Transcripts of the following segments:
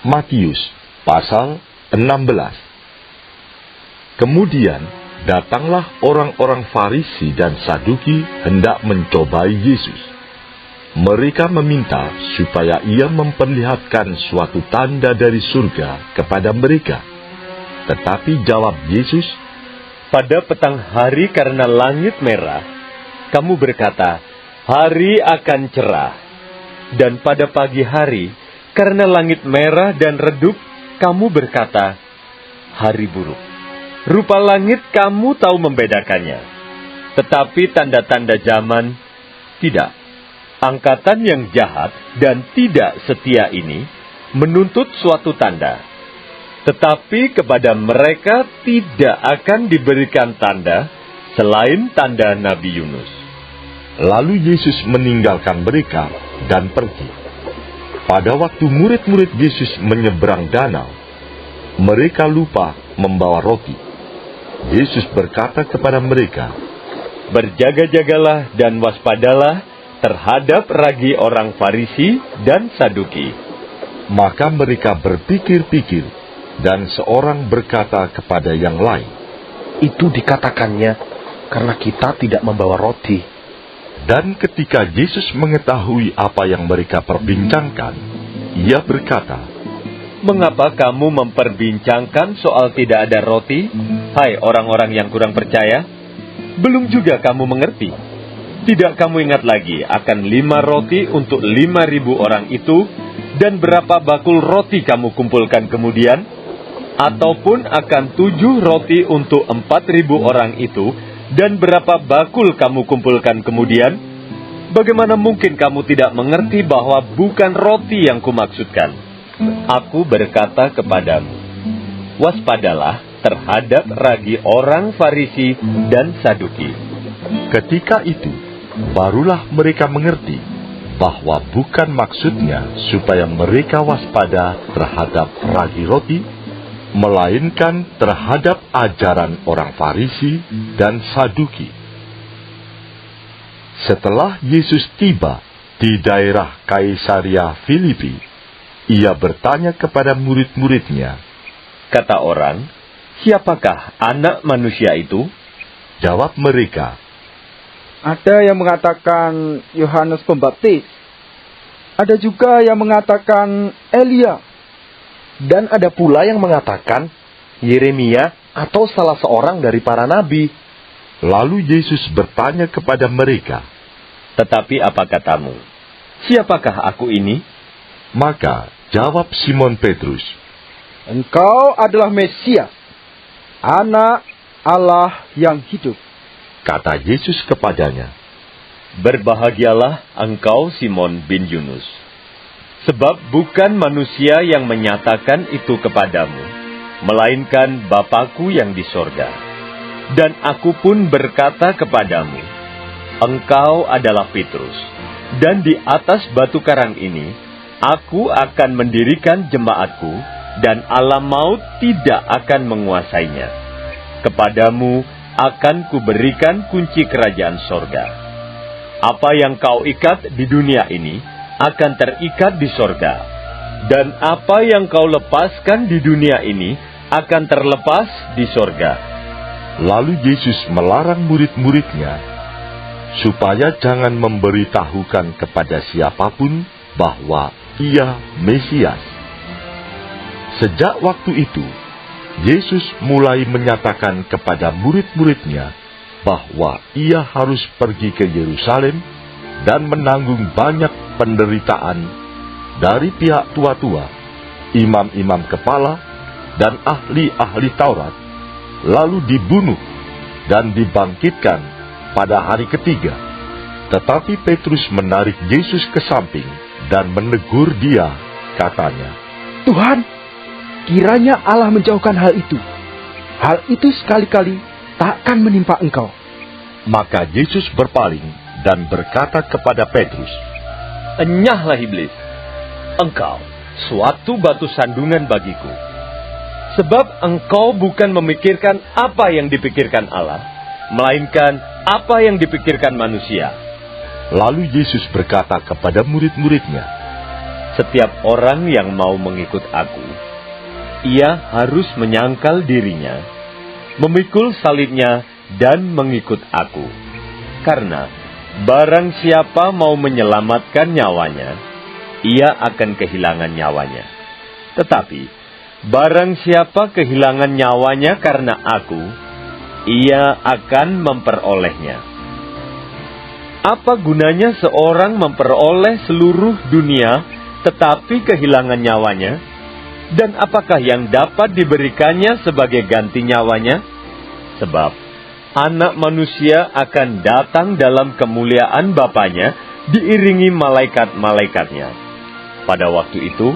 Matius pasal 16. Kemudian datanglah orang-orang Farisi dan Saduki hendak mencobai Yesus. Mereka meminta supaya ia memperlihatkan suatu tanda dari surga kepada mereka. Tetapi jawab Yesus, "Pada petang hari karena langit merah, kamu berkata, hari akan cerah. Dan pada pagi hari, karena langit merah dan redup, kamu berkata, hari buruk. Rupa langit kamu tahu membedakannya. Tetapi tanda-tanda zaman, tidak. Angkatan yang jahat dan tidak setia ini menuntut suatu tanda. Tetapi kepada mereka tidak akan diberikan tanda selain tanda Nabi Yunus." Lalu Yesus meninggalkan mereka dan pergi. Pada waktu murid-murid Yesus menyeberang danau, mereka lupa membawa roti. Yesus berkata kepada mereka, "Berjaga-jagalah dan waspadalah terhadap ragi orang Farisi dan Saduki." Maka mereka berpikir-pikir, dan seorang berkata kepada yang lain, "Itu dikatakannya karena kita tidak membawa roti." Dan ketika Yesus mengetahui apa yang mereka perbincangkan, ia berkata, "Mengapa kamu memperbincangkan soal tidak ada roti, hai orang-orang yang kurang percaya? Belum juga kamu mengerti? Tidak kamu ingat lagi akan 5 roti untuk 5.000 orang itu, dan berapa bakul roti kamu kumpulkan kemudian? Ataupun akan 7 roti untuk 4.000 orang itu, dan berapa bakul kamu kumpulkan kemudian? Bagaimana mungkin kamu tidak mengerti bahwa bukan roti yang kumaksudkan? Aku berkata kepadamu, waspadalah terhadap ragi orang Farisi dan Saduki." Ketika itu, barulah mereka mengerti bahwa bukan maksudnya supaya mereka waspada terhadap ragi roti, melainkan terhadap ajaran orang Farisi dan Saduki. Setelah Yesus tiba di daerah Kaisaria Filipi, ia bertanya kepada murid-muridnya, Kata orang, "Siapakah anak manusia itu?" Jawab mereka, "Ada yang mengatakan Yohanes Pembaptis. Ada juga yang mengatakan Elia. Dan ada pula yang mengatakan Yeremia atau salah seorang dari para nabi." Lalu Yesus bertanya kepada mereka, "Tetapi apa katamu? Siapakah aku ini?" Maka jawab Simon Petrus, Engkau adalah Mesias, Anak Allah yang hidup." Kata Yesus kepadanya, "Berbahagialah engkau Simon bin Yunus. Sebab bukan manusia yang menyatakan itu kepadamu, melainkan Bapa-Ku yang di sorga. Dan aku pun berkata kepadamu, engkau adalah Petrus, dan di atas batu karang ini, aku akan mendirikan jemaatku, dan alam maut tidak akan menguasainya. Kepadamu akan kuberikan kunci kerajaan sorga. Apa yang kau ikat di dunia ini, akan terikat di sorga. Dan apa yang kau lepaskan di dunia ini, akan terlepas di sorga." Lalu Yesus melarang murid-muridnya supaya jangan memberitahukan kepada siapapun bahwa ia Mesias. Sejak waktu itu, Yesus mulai menyatakan kepada murid-muridnya bahwa ia harus pergi ke Yerusalem dan menanggung banyak penderitaan dari pihak tua-tua, imam-imam kepala, dan ahli-ahli Taurat, lalu dibunuh dan dibangkitkan pada hari ketiga. Tetapi Petrus menarik Yesus ke samping dan menegur dia, katanya, "Tuhan, kiranya Allah menjauhkan hal itu. Hal itu sekali-kali takkan menimpa engkau." Maka Yesus berpaling dan berkata kepada Petrus, "Enyahlah iblis, engkau suatu batu sandungan bagiku. Sebab engkau bukan memikirkan apa yang dipikirkan Allah, melainkan apa yang dipikirkan manusia." Lalu Yesus berkata kepada murid-muridnya, setiap orang yang mau mengikut aku, ia harus menyangkal dirinya, memikul salibnya, dan mengikut aku. Karena barang siapa mau menyelamatkan nyawanya, ia akan kehilangan nyawanya. Tetapi barang siapa kehilangan nyawanya karena aku, ia akan memperolehnya. Apa gunanya seorang memperoleh seluruh dunia tetapi kehilangan nyawanya? Dan apakah yang dapat diberikannya sebagai ganti nyawanya? Sebab Anak Manusia akan datang dalam kemuliaan Bapanya diiringi malaikat-malaikatnya. Pada waktu itu,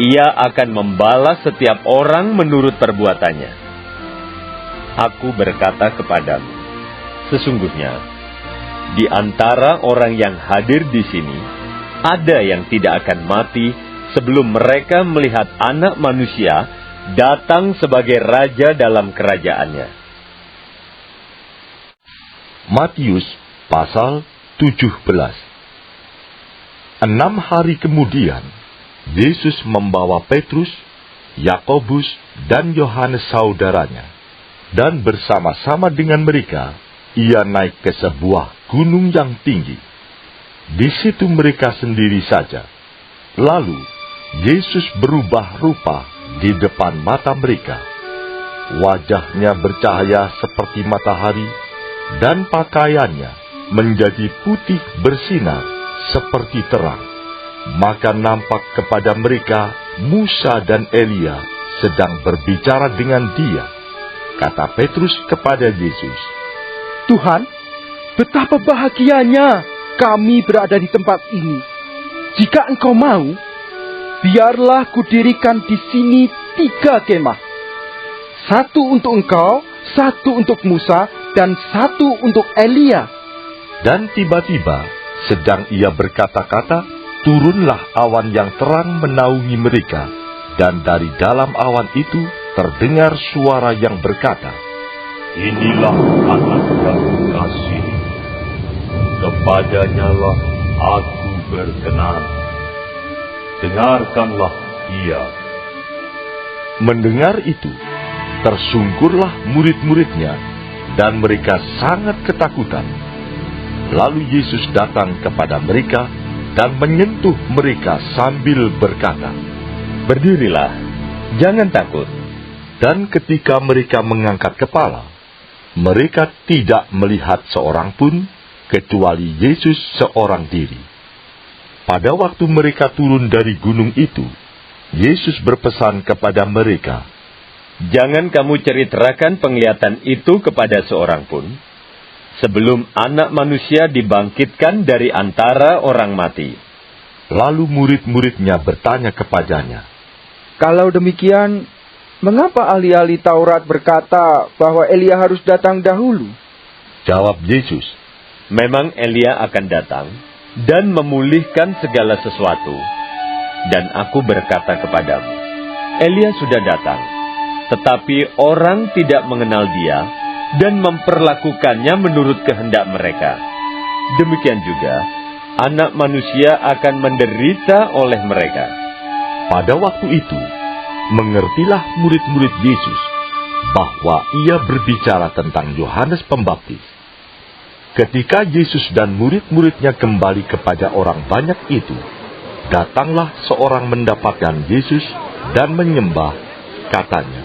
ia akan membalas setiap orang menurut perbuatannya. Aku berkata kepadamu, sesungguhnya, di antara orang yang hadir di sini, ada yang tidak akan mati sebelum mereka melihat Anak Manusia datang sebagai Raja dalam kerajaannya. Matius pasal 17. 6 hari kemudian, Yesus membawa Petrus, Yakobus, dan Yohanes saudaranya, dan bersama-sama dengan mereka, ia naik ke sebuah gunung yang tinggi. Di situ mereka sendiri saja. Lalu, Yesus berubah rupa di depan mata mereka. Wajahnya bercahaya seperti matahari, dan pakaiannya menjadi putih bersinar seperti terang. Maka nampak kepada mereka Musa dan Elia sedang berbicara dengan dia. Kata Petrus kepada Yesus, Tuhan, betapa bahagianya kami berada di tempat ini. Jika Engkau mau, biarlah kudirikan di sini 3 kemah. 1 untuk Engkau, 1 untuk Musa, dan 1 untuk Elia. Dan tiba-tiba, sedang ia berkata-kata, turunlah awan yang terang menaungi mereka, dan dari dalam awan itu terdengar suara yang berkata, Inilah anak yang kukasihi, kepadanya lah aku berkenan. Dengarkanlah dia. Mendengar itu, tersungkurlah murid-muridnya, dan mereka sangat ketakutan. Lalu Yesus datang kepada mereka dan menyentuh mereka sambil berkata, Berdirilah, jangan takut. Dan ketika mereka mengangkat kepala, mereka tidak melihat seorang pun, kecuali Yesus seorang diri. Pada waktu mereka turun dari gunung itu, Yesus berpesan kepada mereka, Jangan kamu ceritakan penglihatan itu kepada seorang pun, sebelum Anak Manusia dibangkitkan dari antara orang mati. Lalu murid-muridnya bertanya kepadanya, Kalau demikian, mengapa ahli-ahli Taurat berkata bahwa Elia harus datang dahulu? Jawab Yesus, Memang Elia akan datang dan memulihkan segala sesuatu. Dan aku berkata kepadamu, Elia sudah datang, tetapi orang tidak mengenal dia dan memperlakukannya menurut kehendak mereka. Demikian juga, Anak Manusia akan menderita oleh mereka. pada waktu itu, mengertilah murid-murid Yesus bahwa ia berbicara tentang Yohanes Pembaptis. Ketika Yesus dan murid-muridnya kembali kepada orang banyak itu, datanglah seorang mendapatkan Yesus dan menyembah, katanya,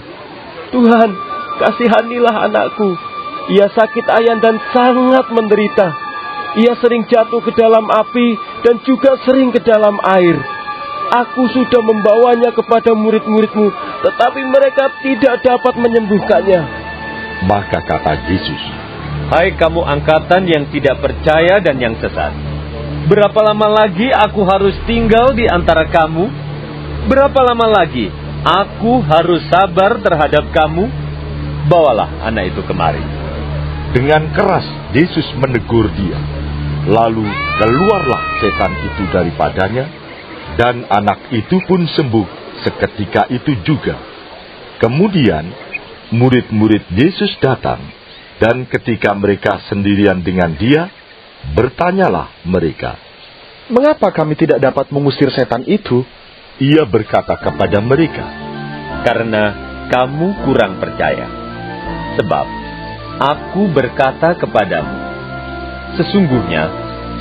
Tuhan, kasihanilah anakku. Ia sakit ayan dan sangat menderita. Ia sering jatuh ke dalam api dan juga sering ke dalam air. Aku sudah membawanya kepada murid-murid-mu, tetapi mereka tidak dapat menyembuhkannya. Maka kata Yesus, Hai kamu angkatan yang tidak percaya dan yang sesat. Berapa lama lagi aku harus tinggal di antara kamu? Berapa lama lagi aku harus sabar terhadap kamu? Bawalah anak itu kemari. dengan keras Yesus menegur dia. Lalu keluarlah setan itu daripadanya, dan anak itu pun sembuh seketika itu juga. Kemudian murid-murid Yesus datang, dan ketika mereka sendirian dengan dia, bertanyalah mereka, mengapa kami tidak dapat mengusir setan itu?" Ia berkata kepada mereka, "Karena kamu kurang percaya. Sebab aku berkata kepadamu, sesungguhnya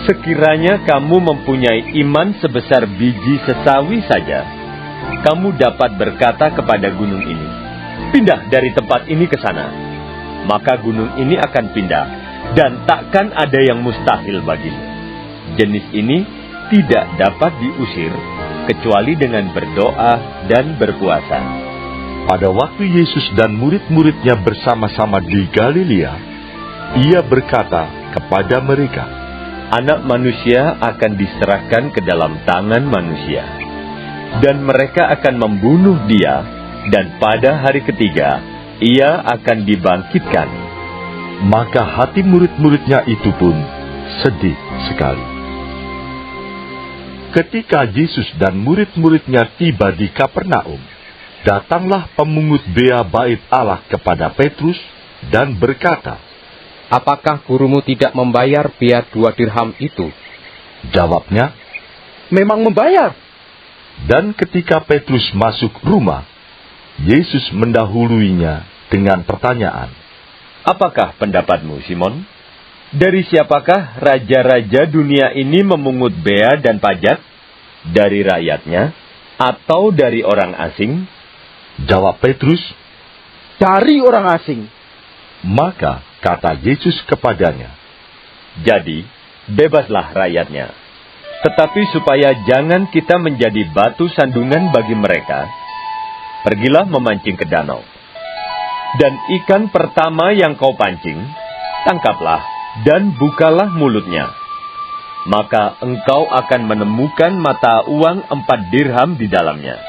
sekiranya kamu mempunyai iman sebesar biji sesawi saja, kamu dapat berkata kepada gunung ini, 'Pindah dari tempat ini ke sana,' maka gunung ini akan pindah, dan takkan ada yang mustahil bagimu. Jenis ini tidak dapat diusir, kecuali dengan berdoa dan berpuasa." Pada waktu Yesus dan murid-muridnya bersama-sama di Galilea, ia berkata kepada mereka, Anak manusia akan diserahkan ke dalam tangan manusia, dan mereka akan membunuh dia, dan pada hari ketiga ia akan dibangkitkan. Maka hati murid-muridnya itu pun sedih sekali. Ketika Yesus dan murid-muridnya tiba di Kapernaum, datanglah pemungut bea bait Allah kepada Petrus dan berkata, "Apakah gurumu tidak membayar bea 2 dirham itu?" Jawabnya, Memang membayar. dan ketika Petrus masuk rumah, Yesus mendahuluinya dengan pertanyaan, Apakah pendapatmu, Simon? Dari siapakah raja-raja dunia ini memungut bea dan pajak? Dari rakyatnya atau dari orang asing? Jawab Petrus. Dari orang asing. Maka kata Yesus kepadanya, Jadi, bebaslah rakyatnya. Tetapi supaya jangan kita menjadi batu sandungan bagi mereka, pergilah memancing ke danau. Dan ikan pertama yang kau pancing, tangkaplah dan bukalah mulutnya. Maka engkau akan menemukan mata uang 4 dirham di dalamnya.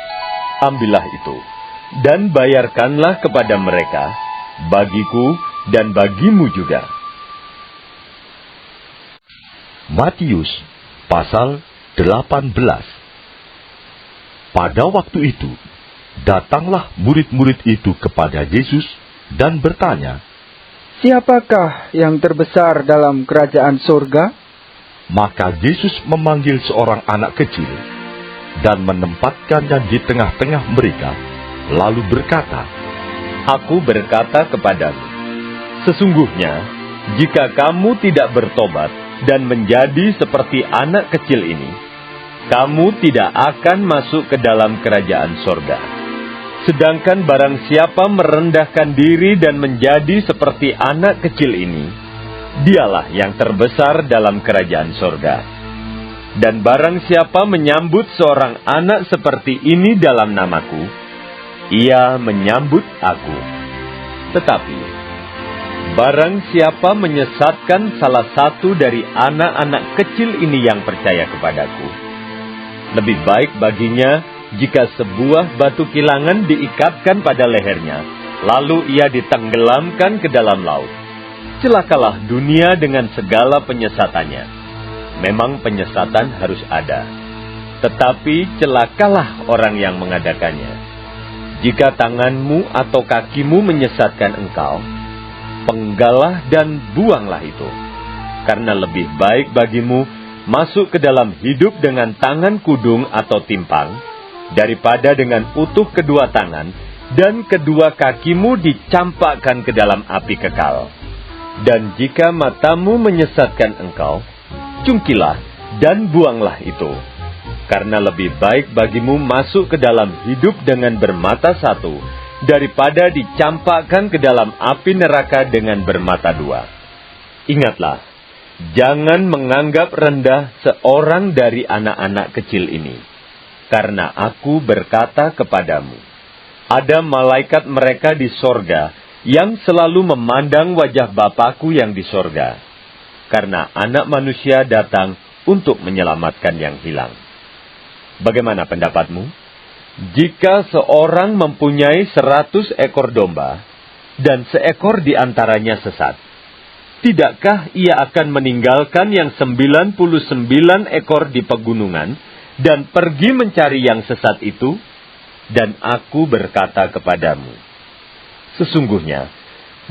Ambillah itu, dan bayarkanlah kepada mereka, bagiku dan bagimu juga. Matius pasal 18. Pada waktu itu, datanglah murid-murid itu kepada Yesus dan bertanya, Siapakah yang terbesar dalam kerajaan surga? Maka Yesus memanggil seorang anak kecil dan menempatkannya di tengah-tengah mereka, lalu berkata, Aku berkata kepadamu, sesungguhnya, jika kamu tidak bertobat dan menjadi seperti anak kecil ini, kamu tidak akan masuk ke dalam kerajaan sorga. Sedangkan barang siapa merendahkan diri dan menjadi seperti anak kecil ini, dialah yang terbesar dalam kerajaan sorga. Dan barang siapa menyambut seorang anak seperti ini dalam namaku, ia menyambut aku. Tetapi, barang siapa menyesatkan salah satu dari anak-anak kecil ini yang percaya kepadaku, lebih baik baginya jika sebuah batu kilangan diikatkan pada lehernya, lalu ia ditenggelamkan ke dalam laut. Celakalah dunia dengan segala penyesatannya. Memang penyesatan harus ada, tetapi celakalah orang yang mengadakannya. Jika tanganmu atau kakimu menyesatkan engkau, penggalah dan buanglah itu. Karena lebih baik bagimu masuk ke dalam hidup dengan tangan kudung atau timpang, daripada dengan utuh kedua tangan dan kedua kakimu dicampakkan ke dalam api kekal. Dan jika matamu menyesatkan engkau, cungkilah dan buanglah itu. Karena lebih baik bagimu masuk ke dalam hidup dengan bermata satu, daripada dicampakkan ke dalam api neraka dengan bermata dua. Ingatlah, jangan menganggap rendah seorang dari anak-anak kecil ini. Karena aku berkata kepadamu, ada malaikat mereka di sorga yang selalu memandang wajah Bapakku yang di sorga. Karena anak manusia datang untuk menyelamatkan yang hilang. Bagaimana pendapatmu? Jika seorang mempunyai 100 ekor domba, dan seekor di antaranya sesat, tidakkah ia akan meninggalkan yang 99 ekor di pegunungan, dan pergi mencari yang sesat itu? Dan aku berkata kepadamu, sesungguhnya,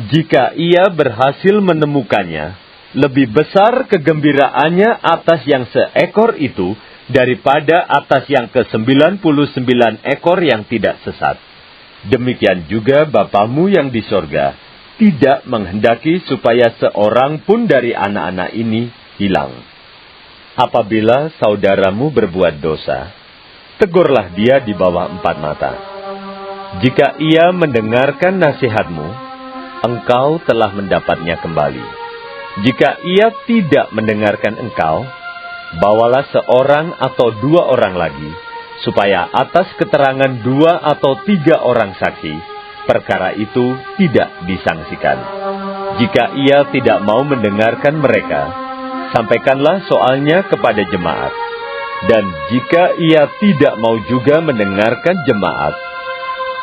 jika ia berhasil menemukannya, lebih besar kegembiraannya atas yang seekor itu daripada atas yang ke-99 ekor yang tidak sesat. Demikian juga Bapamu yang di sorga tidak menghendaki supaya seorang pun dari anak-anak ini hilang. Apabila saudaramu berbuat dosa, tegurlah dia di bawah 4 mata. Jika ia mendengarkan nasihatmu, engkau telah mendapatnya kembali. Jika ia tidak mendengarkan engkau, bawalah seorang atau 2 orang lagi, supaya atas keterangan 2 atau 3 orang saksi, perkara itu tidak disangsikan. Jika ia tidak mau mendengarkan mereka, sampaikanlah soalnya kepada jemaat. Dan jika ia tidak mau juga mendengarkan jemaat,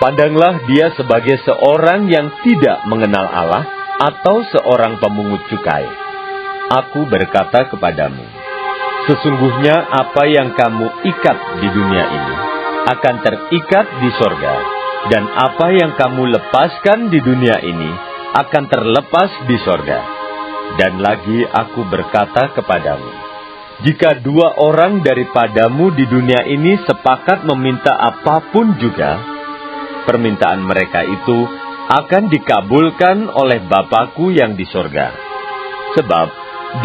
pandanglah dia sebagai seorang yang tidak mengenal Allah atau seorang pemungut cukai. Aku berkata kepadamu, sesungguhnya apa yang kamu ikat di dunia ini akan terikat di sorga, dan apa yang kamu lepaskan di dunia ini akan terlepas di sorga. Dan lagi aku berkata kepadamu, jika 2 orang daripadamu di dunia ini sepakat meminta apapun juga, permintaan mereka itu akan dikabulkan oleh Bapa-Ku yang di sorga. Sebab,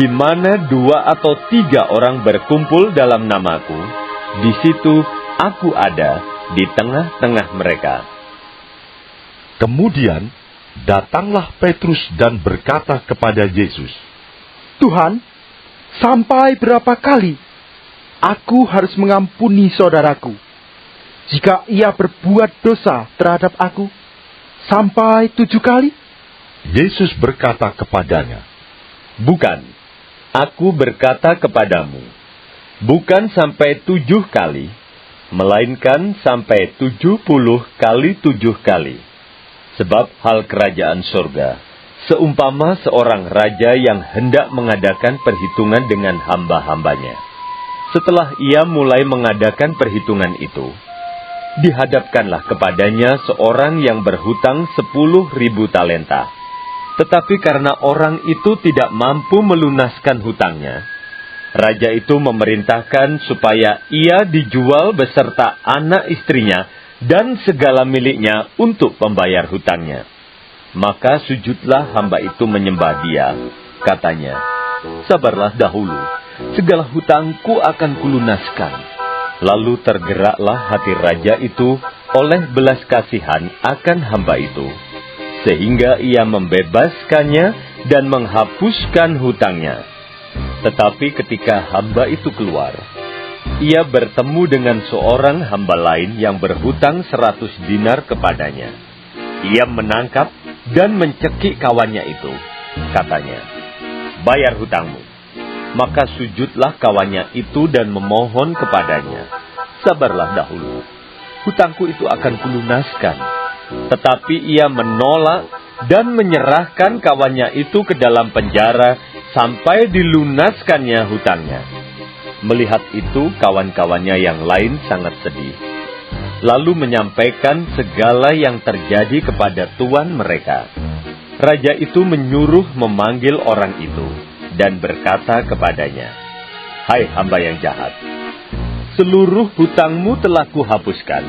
di mana 2 atau 3 orang berkumpul dalam nama-Ku, di situ Aku ada di tengah-tengah mereka. Kemudian, datanglah Petrus dan berkata kepada Yesus, Tuhan, sampai berapa kali aku harus mengampuni saudaraku jika ia berbuat dosa terhadap aku? Sampai 7 kali? Yesus berkata kepadanya, Bukan, aku berkata kepadamu, bukan sampai 7 kali, melainkan sampai 70 kali 7 kali. Sebab hal kerajaan surga seumpama seorang raja yang hendak mengadakan perhitungan dengan hamba-hambanya. Setelah ia mulai mengadakan perhitungan itu, dihadapkanlah kepadanya seorang yang berhutang 10.000 talenta. Tetapi karena orang itu tidak mampu melunaskan hutangnya, raja itu memerintahkan supaya ia dijual beserta anak istrinya dan segala miliknya untuk pembayar hutangnya. Maka sujudlah hamba itu menyembah dia. Katanya, sabarlah dahulu, segala hutangku akan kulunaskan. Lalu tergeraklah hati raja itu oleh belas kasihan akan hamba itu, sehingga ia membebaskannya dan menghapuskan hutangnya. Tetapi ketika hamba itu keluar, ia bertemu dengan seorang hamba lain yang berhutang 100 dinar kepadanya. Ia menangkap dan mencekik kawannya itu. Katanya, bayar hutangmu. Maka sujudlah kawannya itu dan memohon kepadanya, sabarlah dahulu, hutangku itu akan kulunaskan. Tetapi ia menolak dan menyerahkan kawannya itu ke dalam penjara sampai dilunaskannya hutangnya. Melihat itu, kawan-kawannya yang lain sangat sedih, lalu menyampaikan segala yang terjadi kepada tuan mereka. Raja itu menyuruh memanggil orang itu dan berkata kepadanya, Hai hamba yang jahat, seluruh hutangmu telah kuhapuskan,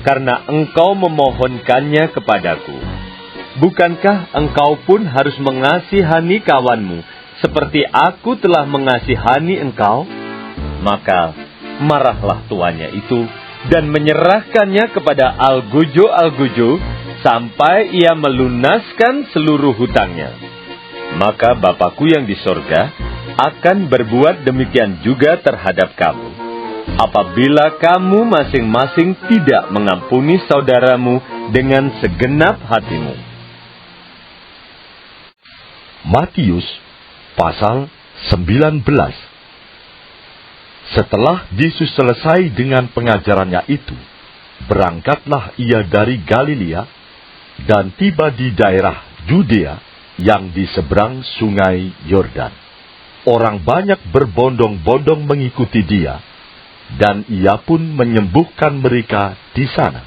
karena engkau memohonkannya kepadaku. Bukankah engkau pun harus mengasihani kawanmu, seperti aku telah mengasihani engkau? Maka marahlah tuannya itu, dan menyerahkannya kepada algojo-algojo, sampai ia melunaskan seluruh hutangnya. Maka Bapa-Ku yang di sorga akan berbuat demikian juga terhadap kamu, apabila kamu masing-masing tidak mengampuni saudaramu dengan segenap hatimu. Matius pasal 19. Setelah Yesus selesai dengan pengajarannya itu, berangkatlah ia dari Galilea dan tiba di daerah Yudea yang di seberang sungai Yordan. Orang banyak berbondong-bondong mengikuti dia, dan ia pun menyembuhkan mereka di sana.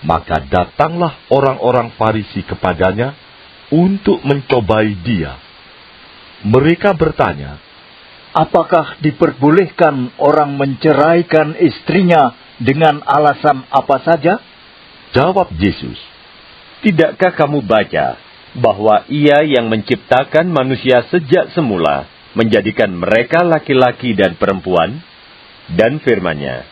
Maka datanglah orang-orang Farisi kepadanya untuk mencobai dia. Mereka bertanya, Apakah diperbolehkan orang menceraikan istrinya dengan alasan apa saja? jawab Yesus, Tidakkah kamu baca bahwa Ia yang menciptakan manusia sejak semula menjadikan mereka laki-laki dan perempuan? Dan firman-Nya,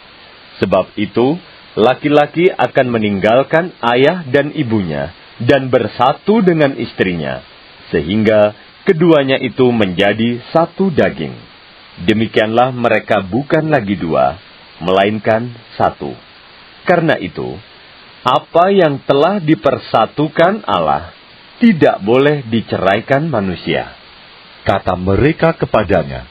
sebab itu laki-laki akan meninggalkan ayah dan ibunya dan bersatu dengan istrinya, sehingga keduanya itu menjadi satu daging. Demikianlah mereka bukan lagi dua, melainkan satu. Karena itu, apa yang telah dipersatukan Allah tidak boleh diceraikan manusia. kata mereka kepadanya.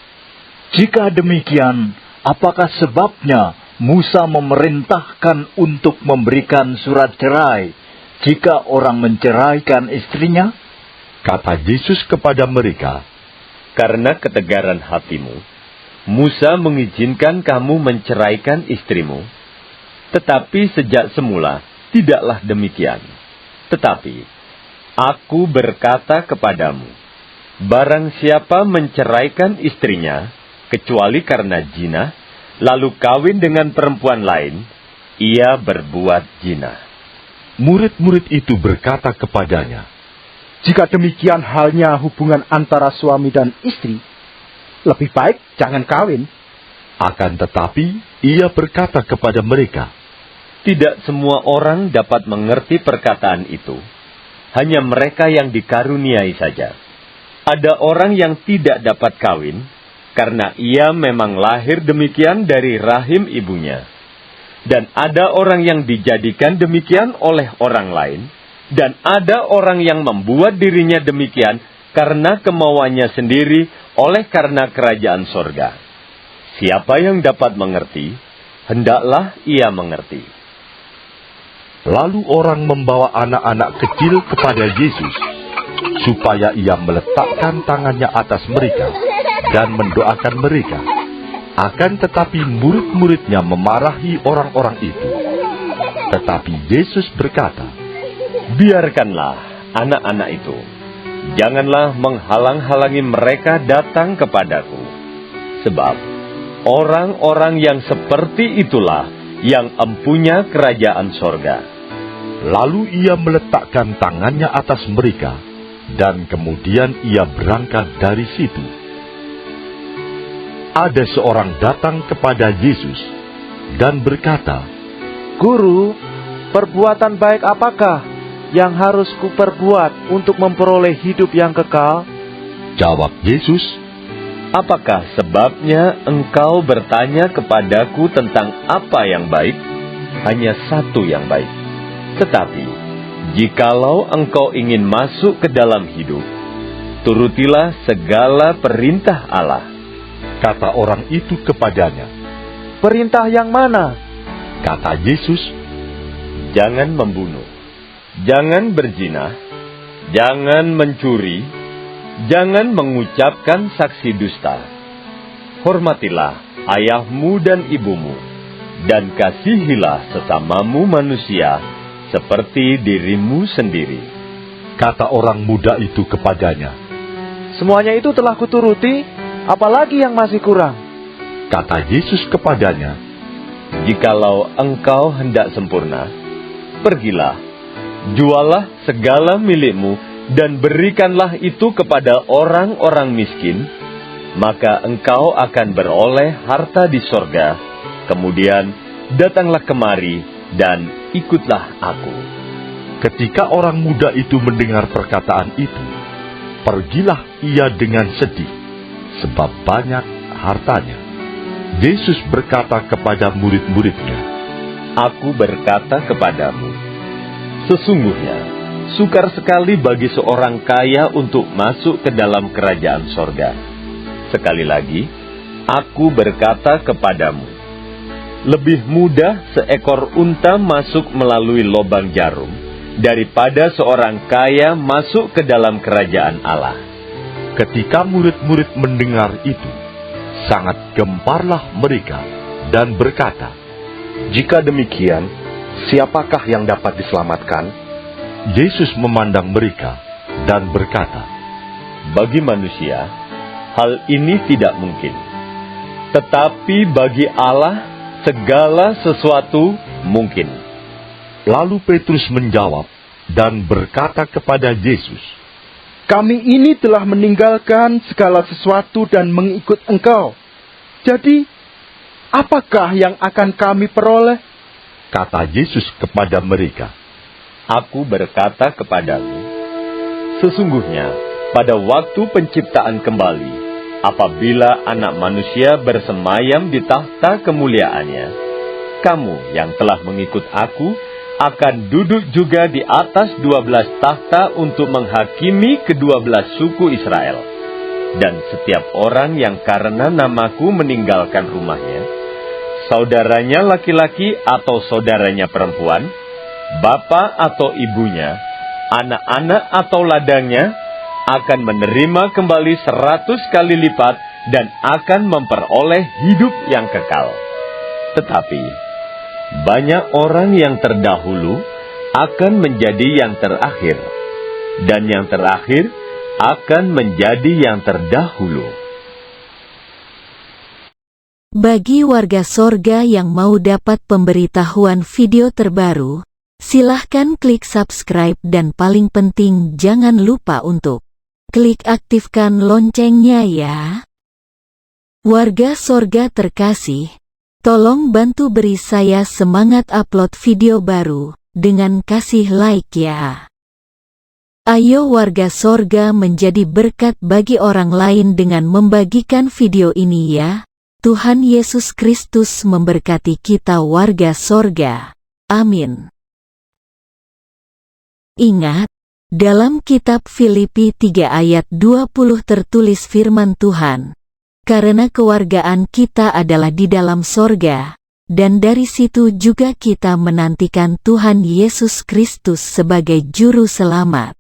Jika demikian, apakah sebabnya Musa memerintahkan untuk memberikan surat cerai jika orang menceraikan istrinya? Kata Yesus kepada mereka, Karena ketegaran hatimu, Musa mengizinkan kamu menceraikan istrimu. Tetapi sejak semula, tidaklah demikian. Tetapi, aku berkata kepadamu, barang siapa menceraikan istrinya, kecuali karena zina, lalu kawin dengan perempuan lain, ia berbuat zina. murid-murid itu berkata kepadanya, Jika demikian halnya hubungan antara suami dan istri, lebih baik jangan kawin. akan tetapi ia berkata kepada mereka, Tidak semua orang dapat mengerti perkataan itu. Hanya mereka yang dikaruniai saja. Ada orang yang tidak dapat kawin, karena ia memang lahir demikian dari rahim ibunya. Dan ada orang yang dijadikan demikian oleh orang lain, dan ada orang yang membuat dirinya demikian karena kemauannya sendiri oleh karena kerajaan sorga. Siapa yang dapat mengerti, hendaklah ia mengerti. Lalu orang membawa anak-anak kecil kepada Yesus, supaya ia meletakkan tangannya atas mereka dan mendoakan mereka. Akan tetapi murid-muridnya memarahi orang-orang itu. Tetapi Yesus berkata, Biarkanlah anak-anak itu. Janganlah menghalang-halangi mereka datang kepadaku. Sebab orang-orang yang seperti itulah yang empunya kerajaan sorga. Lalu ia meletakkan tangannya atas mereka, dan kemudian ia berangkat dari situ. Ada seorang datang kepada Yesus dan berkata, Guru, perbuatan baik apakah yang harus kuperbuat untuk memperoleh hidup yang kekal? Jawab Yesus, Apakah sebabnya engkau bertanya kepadaku tentang apa yang baik? Hanya satu yang baik. Tetapi, jikalau engkau ingin masuk ke dalam hidup, turutilah segala perintah Allah. kata orang itu kepadanya. Perintah yang mana? Kata Yesus, Jangan membunuh, jangan berzina, jangan mencuri, jangan mengucapkan saksi dusta. Hormatilah ayahmu dan ibumu, dan kasihilah sesamamu manusia seperti dirimu sendiri. kata orang muda itu kepadanya. Semuanya itu telah kuturuti, apalagi yang masih kurang? Kata Yesus kepadanya, Jikalau engkau hendak sempurna, pergilah, jualah segala milikmu, dan berikanlah itu kepada orang-orang miskin, maka engkau akan beroleh harta di sorga. Kemudian datanglah kemari, dan ikutlah aku. Ketika orang muda itu mendengar perkataan itu, pergilah ia dengan sedih, sebab banyak hartanya. Yesus berkata kepada murid-muridnya, Aku berkata kepadamu, sesungguhnya sukar sekali bagi seorang kaya untuk masuk ke dalam kerajaan sorga. Sekali lagi, aku berkata kepadamu, lebih mudah seekor unta masuk melalui lobang jarum daripada seorang kaya masuk ke dalam kerajaan Allah. Ketika murid-murid mendengar itu, sangat gemparlah mereka dan berkata, Jika demikian, siapakah yang dapat diselamatkan? Yesus memandang mereka dan berkata, Bagi manusia, hal ini tidak mungkin. Tetapi bagi Allah, segala sesuatu mungkin. Lalu Petrus menjawab dan berkata kepada Yesus, Kami ini telah meninggalkan segala sesuatu dan mengikut Engkau. Jadi, apakah yang akan kami peroleh? Kata Yesus kepada mereka, Aku berkata kepadamu, sesungguhnya pada waktu penciptaan kembali, apabila Anak Manusia bersemayam di tahta kemuliaannya, kamu yang telah mengikut aku akan duduk juga di atas 12 tahta untuk menghakimi ke-12 suku Israel. Dan setiap orang yang karena namaku meninggalkan rumahnya, saudaranya laki-laki atau saudaranya perempuan, bapa atau ibunya, anak-anak atau ladangnya, akan menerima kembali 100 kali lipat dan akan memperoleh hidup yang kekal. Tetapi banyak orang yang terdahulu akan menjadi yang terakhir, dan yang terakhir akan menjadi yang terdahulu. Bagi warga sorga yang mau dapat pemberitahuan video terbaru, silahkan klik subscribe dan paling penting jangan lupa untuk klik aktifkan loncengnya ya. Warga sorga terkasih, tolong bantu beri saya semangat upload video baru dengan kasih like ya. Ayo warga sorga menjadi berkat bagi orang lain dengan membagikan video ini ya. Tuhan Yesus Kristus memberkati kita warga sorga. Amin. Ingat, dalam kitab Filipi 3 ayat 20 tertulis firman Tuhan, karena kewargaan kita adalah di dalam sorga, dan dari situ juga kita menantikan Tuhan Yesus Kristus sebagai Juru Selamat.